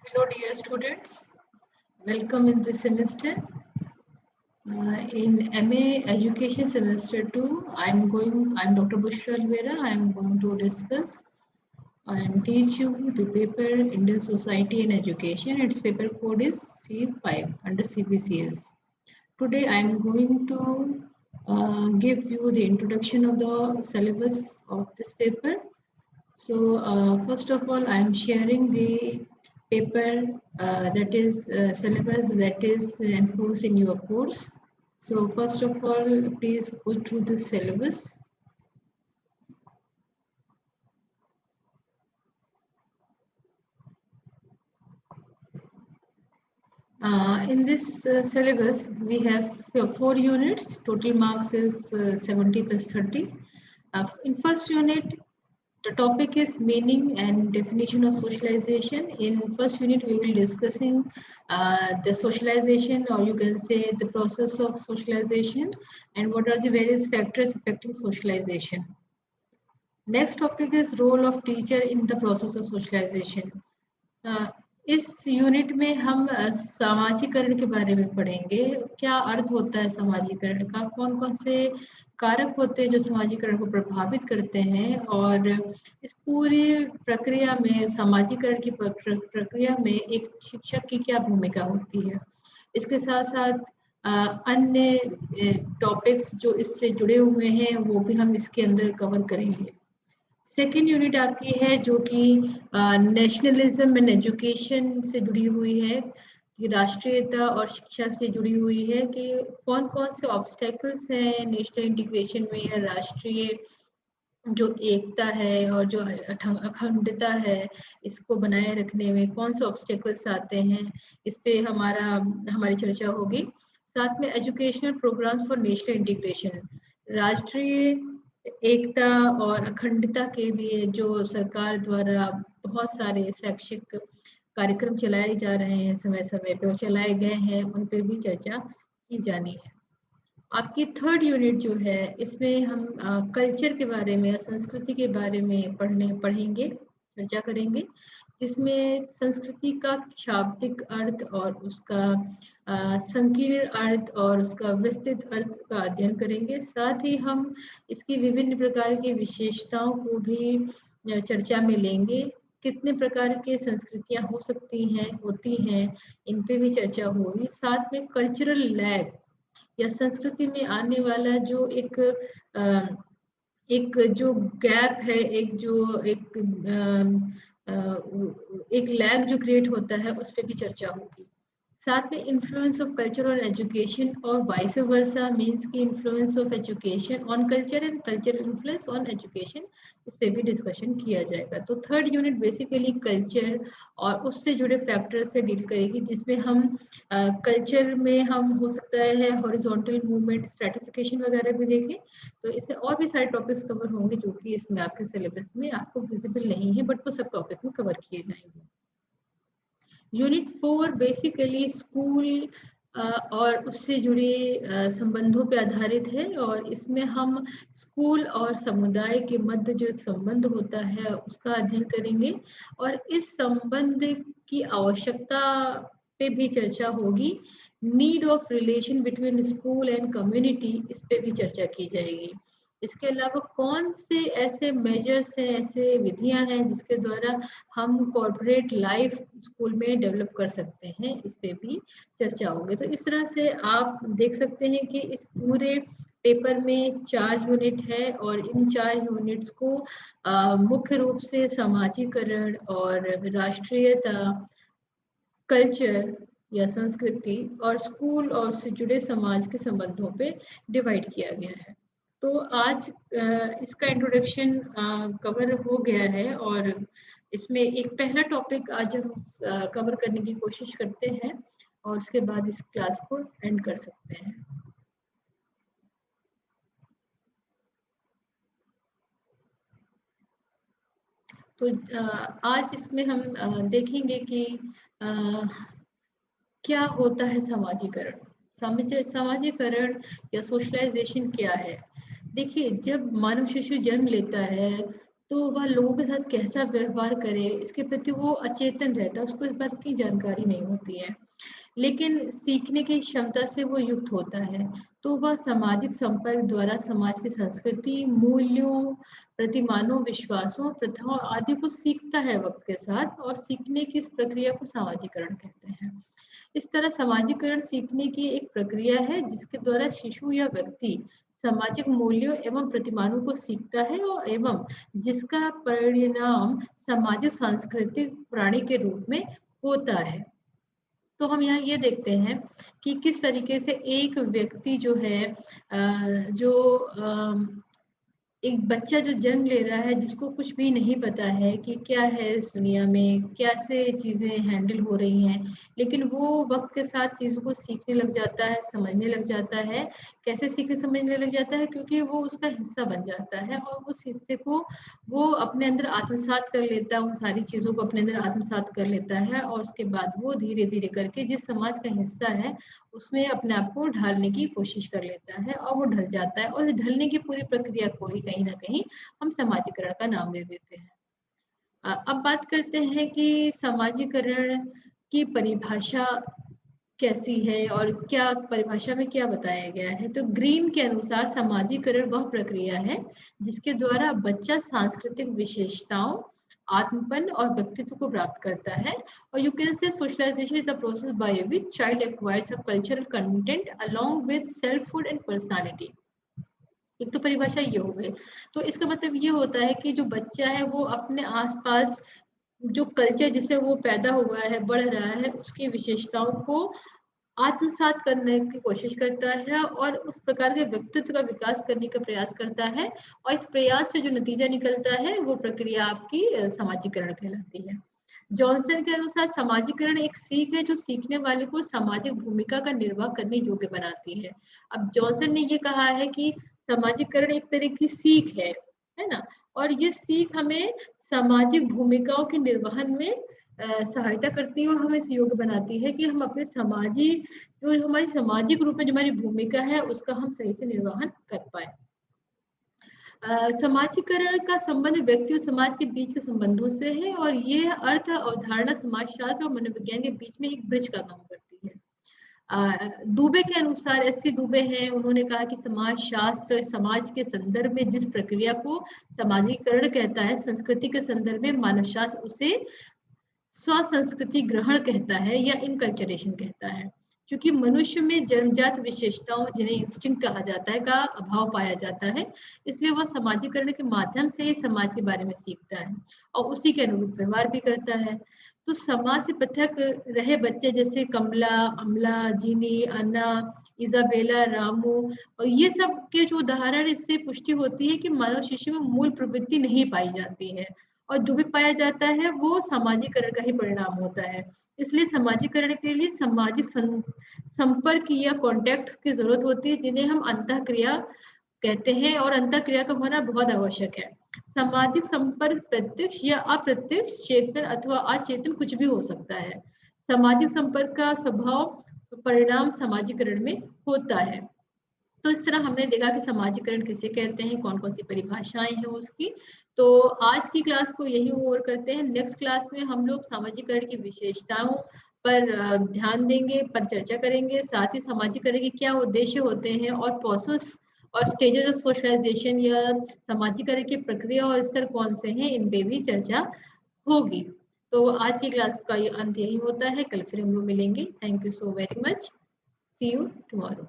Hello dear students, welcome in this semester. In MA Education Semester 2, I'm Dr. Bushra Alvera. I'm going to discuss and teach you the paper Indian Society and Education. Its paper code is C5 under CBCS. Today I'm going to give you the introduction of the syllabus of this paper. So first of all, I am sharing the paper that is syllabus that is enforced in your course. So first of all, please go through the syllabus. In this syllabus, we have 4 units. Total marks is 70 plus 30. In first unit, the topic is meaning and definition of socialization. In first unit, we will discussing the socialization, or you can say the process of socialization, and what are the various factors affecting socialization. Next topic is role of teacher in the process of socialization. इस unit में हम सामाजिकरण के बारे में पढ़ेंगे। क्या अर्थ होता है सामाजिकरण का, कौन कौन से कारक होते हैं जो सामाजिकरण को प्रभावित करते हैं, और इस पूरी प्रक्रिया में सामाजिकरण की प्रक्रिया में एक शिक्षक की क्या भूमिका होती है। इसके साथ साथ अन्य टॉपिक्स जो इससे जुड़े हुए हैं वो भी हम इसके अंदर कवर करेंगे। सेकेंड यूनिट आपकी है जो कि नेशनलिज्म एंड एजुकेशन से जुड़ी हुई है, कि राष्ट्रीयता और शिक्षा से जुड़ी हुई है, कि कौन कौन से ऑब्स्टेकल्स हैं नेशनल इंटीग्रेशन में या राष्ट्रीय जो एकता है और जो अखंडता है इसको बनाए रखने में कौन से ऑब्स्टेकल्स आते हैं। इस पे हमारी चर्चा होगी। साथ में educational programs for national integration, राष्ट्रीय एकता और अखंडता के लिए जो सरकार द्वारा बहुत सारे शैक्षिक कार्यक्रम चलाए जा रहे हैं, समय समय पे वो चलाए गए हैं, उन पे भी चर्चा की जानी है। आपकी थर्ड यूनिट जो है इसमें हम कल्चर के बारे में, संस्कृति के बारे में पढ़ेंगे, चर्चा करेंगे, जिसमें संस्कृति का शाब्दिक अर्थ और उसका संकीर्ण अर्थ और उसका विस्तृत अर्थ का अध्ययन करेंगे। साथ ही हम इसकी विभिन्न प्रकार की विशेषताओं को भी चर्चा में लेंगे। कितने प्रकार के संस्कृतियां हो सकती हैं, होती हैं, इन पे भी चर्चा होगी। साथ में कल्चरल लैग या संस्कृति में आने वाला जो एक जो गैप है, एक लैग जो क्रिएट होता है, उस पर भी चर्चा होगी। साथ में influence of culture on education और वाइस वर्सा, मीन्स की influence of education on culture and culture influence on education, इस पे भी डिस्कशन किया जाएगा। तो थर्ड यूनिट बेसिकली कल्चर और उससे जुड़े फैक्टर से डील करेगी, जिसमें हम कल्चर में हम हो सकता है हॉरिजॉन्टल मूवमेंट, स्ट्रैटिफिकेशन वगैरह भी देखें। तो इसमें और भी सारे टॉपिक्स कवर होंगे जो कि इसमें आपके सिलेबस में आपको विजिबल नहीं है, बट वो सब टॉपिक में कवर किए जाएंगे। यूनिट 4 बेसिकली स्कूल और उससे जुड़े संबंधों पे आधारित है, और इसमें हम स्कूल और समुदाय के मध्य जो एक संबंध होता है उसका अध्ययन करेंगे, और इस संबंध की आवश्यकता पे भी चर्चा होगी। Need of relation between school and community, इस पे भी चर्चा की जाएगी। इसके अलावा कौन से ऐसे मेजर्स हैं, ऐसे विधियां हैं जिसके द्वारा हम कॉर्पोरेट लाइफ स्कूल में डेवलप कर सकते हैं, इस पे भी चर्चा होगी। तो इस तरह से आप देख सकते हैं कि इस पूरे पेपर में 4 यूनिट है, और इन 4 यूनिट्स को मुख्य रूप से सामाजिकरण और राष्ट्रीयता, कल्चर या संस्कृति और स्कूल और उससे जुड़े समाज के संबंधों पे डिवाइड किया गया है। तो आज इसका इंट्रोडक्शन कवर हो गया है, और इसमें एक पहला टॉपिक आज हम कवर करने की कोशिश करते हैं, और उसके बाद इस क्लास को एंड कर सकते हैं। तो आज इसमें हम देखेंगे कि क्या होता है सामाजिकरण। सामाजिकरण या सोशलाइजेशन क्या है। देखिए, जब मानव शिशु जन्म लेता है तो वह लोगों के साथ कैसा व्यवहार करे, इसके प्रति वो अचेतन रहता है, उसको इस बात की जानकारी नहीं होती है। लेकिन सीखने की क्षमता से वो युक्त होता है, तो वह सामाजिक संपर्क द्वारा समाज की संस्कृति, मूल्यों, प्रतिमानों, विश्वासों, प्रथाओं आदि को सीखता है वक्त के साथ, और सीखने की इस प्रक्रिया को सामाजिकरण कहते हैं। इस तरह सामाजिकरण सीखने की एक प्रक्रिया है जिसके द्वारा शिशु या व्यक्ति सामाजिक मूल्यों एवं प्रतिमानों को सीखता है और एवं जिसका परिणाम सामाजिक सांस्कृतिक प्राणी के रूप में होता है। तो हम यहाँ ये देखते हैं कि किस तरीके से एक व्यक्ति जो है जो एक बच्चा जो जन्म ले रहा है, जिसको कुछ भी नहीं पता है कि क्या है इस दुनिया में, कैसे चीज़ें हैंडल हो रही हैं, लेकिन वो वक्त के साथ चीज़ों को सीखने लग जाता है, समझने लग जाता है। कैसे सीखने समझने लग जाता है? क्योंकि वो उसका हिस्सा बन जाता है और उस हिस्से को वो अपने अंदर आत्मसात कर लेता है, उन सारी चीज़ों को अपने अंदर आत्मसात कर लेता है, और उसके बाद वो धीरे धीरे करके जिस समाज का हिस्सा है उसमें अपने आप को ढालने की कोशिश कर लेता है और वो ढल जाता है, और इस ढलने की पूरी प्रक्रिया को ही कहीं ना कहीं हम समाजीकरण का नाम दे देते हैं। अब बात करते हैं कि समाजीकरण की परिभाषा कैसी है और क्या परिभाषा में क्या बताया गया है। तो ग्रीन के अनुसार समाजीकरण वह प्रक्रिया है जिसके द्वारा बच्चा सांस्कृतिक विशेषताओं, आत्मपन और व्यक्तित्व को प्राप्त करता है। और you can say socialization is the process by which child acquires a cultural content along with selfhood and personality. एक तो परिभाषा ये हो गई। तो इसका मतलब ये होता है कि जो बच्चा है वो अपने आसपास जो कल्चर जिसमें वो पैदा हुआ है, बढ़ रहा है, उसकी विशेषताओं को आत्मसात करने की कोशिश करता है और उस प्रकार के व्यक्तित्व का विकास करने का प्रयास करता है, और इस प्रयास से जो नतीजा निकलता है वो प्रक्रिया आपकी समाजीकरण कहलाती है। जॉनसन के अनुसार समाजीकरण एक सीख है जो सीखने वाले को सामाजिक भूमिका का निर्वाह करने योग्य बनाती है। अब जॉनसन ने ये कहा है कि सामाजिकरण एक तरह की सीख है ना, और ये सीख हमें सामाजिक भूमिकाओं के निर्वहन में सहायता करती है और हमें इस योग्य बनाती है कि हम अपने समाजी जो हमारी सामाजिक रूप में जो हमारी भूमिका है उसका हम सही से निर्वहन कर पाए। समाजीकरण का संबंध व्यक्ति और समाज के बीच के संबंधों से है, और ये अर्थ अवधारणा समाजशास्त्र और मनोविज्ञान के बीच में एक ब्रिज का काम करती है। दुबे के अनुसार, एस.सी. दुबे हैं, उन्होंने कहा कि समाज शास्त्र समाज के संदर्भ में जिस प्रक्रिया को समाजीकरण कहता है, संस्कृति के संदर्भ में मानव शास्त्र उसे स्वसंस्कृति ग्रहण कहता है या इनकल्चरेशन कहता है। क्योंकि मनुष्य में जन्मजात विशेषताओं, जिन्हें इंस्टिंक्ट कहा जाता है, का अभाव पाया जाता है, इसलिए वह समाजीकरण के माध्यम से समाज के बारे में सीखता है और उसी के अनुरूप व्यवहार भी करता है। तो समाज से पृथक रहे बच्चे जैसे कमला, अमला, जीनी, अन्ना, इजाबेला, रामू, और ये सब के जो उदाहरण, इससे पुष्टि होती है कि मानव शिशु में मूल प्रवृत्ति नहीं पाई जाती है, और जो भी पाया जाता है वो सामाजिकरण का ही परिणाम होता है। इसलिए सामाजिकरण के लिए सामाजिक संपर्क या कॉन्टेक्ट की जरूरत होती है, जिन्हें हम अंतःक्रिया कहते हैं, और अंतःक्रिया का होना बहुत आवश्यक है। सामाजिक संपर्क प्रत्यक्ष या अप्रत्यक्ष, चेतन अथवा अचेतन कुछ भी हो सकता है। सामाजिक संपर्क का स्वभाव परिणाम सामाजिकरण में होता है। तो इस तरह हमने देखा कि समाजीकरण किसे कहते हैं, कौन कौन सी परिभाषाएं हैं उसकी। तो आज की क्लास को यही ओवर करते हैं। नेक्स्ट क्लास में हम लोग सामाजीकरण की विशेषताओं पर ध्यान देंगे, पर चर्चा करेंगे। साथ ही सामाजीकरण के क्या उद्देश्य होते हैं और प्रोसेस और स्टेजेस ऑफ सोशलाइजेशन या सामाजीकरण की प्रक्रिया और स्तर कौन से हैं, इन पे भी चर्चा होगी। तो आज की क्लास का ये अंत यही होता है। कल फिर हम लोग मिलेंगे। Thank you so very much. See you tomorrow.